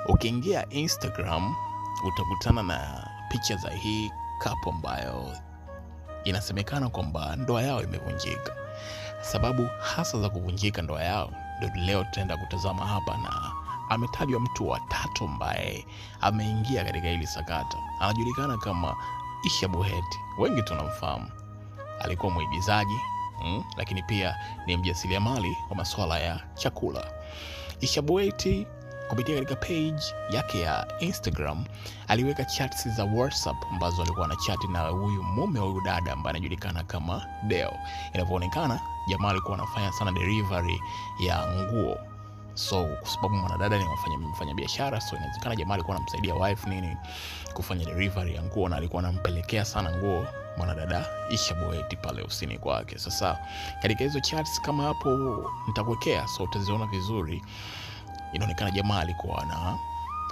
Ukiingia Instagram utakutana na picha za hii couple ambayo inasemekana kwamba ndoa yao imevunjika. Sababu hasa za kuvunjika ndoa yao ndio leo tutaenda kutazama hapa, na ametajwa mtu wa tatu ambaye ameingia katika hili sakata. Anajulikana kama Isha Boheti. Wengi tunamfahamu. Alikuwa mwigizaji, lakini pia ni mjasiriamali wa masuala ya chakula. Isha Boheti kupitia katika page yake ya Instagram aliweka chats za WhatsApp ambazo alikuwa na chat na huyu mume wa huyu dada ambaye anajulikana kama Deo. Inavyoonekana jamaa alikuwa anafanya sana delivery ya nguo. So kwa sababu mwanadada ni mfanya biashara, so inawezekana jamaa alikuwa anamsaidia wife nini kufanya delivery ya nguo, na alikuwa anampelekea sana nguo mwanadada Isha Boheti pale usini kwake. Sasa katika hizo chats kama hapo nitakuwekea, so utaziona vizuri. Inaonekana jamaa alikuwa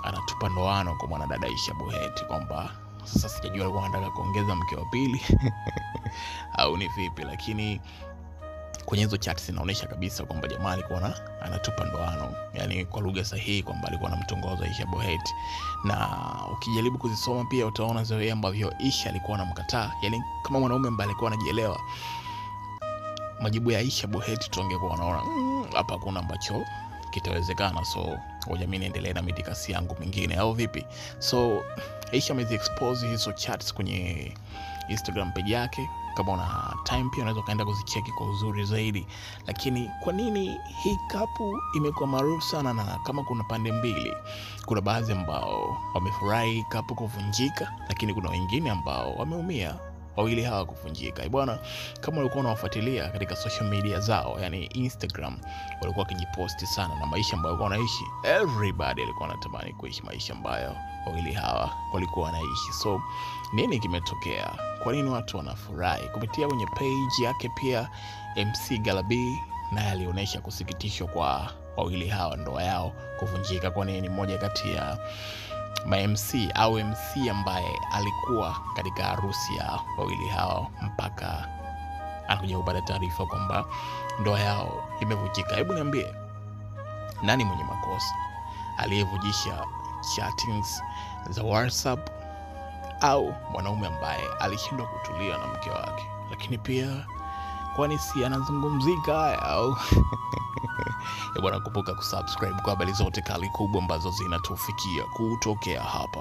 anatupa ndoano kwa mwanadada Isha Boheti kwamba sasa sijajua alikuwa anataka kuongeza mke wa pili au ni vipi, lakini kwenye hizo chats inaonyesha kabisa kwamba jamaa alikuwa anatupa ndoano, yani kwa lugha sahihi kwamba alikuwa anamtongoza Isha Boheti. Na ukijaribu kuzisoma pia utaona zoea ambavyo Isha alikuwa anamkataa, yani kama mwanaume ambaye alikuwa anajielewa. Majibu ya Isha Boheti tungekuwa unaona hapa kuna ambacho kitawezekana, so ngoja mimi niendelee na mitikasi yangu mingine au vipi. So Isha ameziexpose hizo chats kwenye Instagram page yake. Kama una time pia unaweza kaenda kuzicheki kwa uzuri zaidi. Lakini kwa nini hii kapu imekuwa maarufu sana? Na kama kuna pande mbili, kuna baadhi ambao wamefurahi kapu kuvunjika, lakini kuna wengine ambao wameumia wawili hawa kuvunjika. Bwana, kama ulikuwa unawafuatilia katika social media zao, yani Instagram, walikuwa wakijiposti sana na maisha ambayo walikuwa wanaishi. Everybody alikuwa anatamani kuishi maisha ambayo wawili hawa walikuwa wanaishi. So nini kimetokea? Kwa nini watu wanafurahi? Kupitia kwenye page yake pia MC Galabi naye alionyesha kusikitishwa kwa wawili hawa ndoa yao kuvunjika, kwa nini mmoja kati ya MC au MC ambaye alikuwa katika harusi ya wawili hao mpaka anakuja kupata taarifa kwamba ndoa yao imevunjika. Hebu niambie, nani mwenye makosa? Aliyevujisha chattings za WhatsApp au mwanaume ambaye alishindwa kutulia na mke wake? Lakini pia kwani si anazungumzika haya au bwana, kumbuka kusubscribe kwa habari zote kali kubwa ambazo zinatufikia kutokea hapa.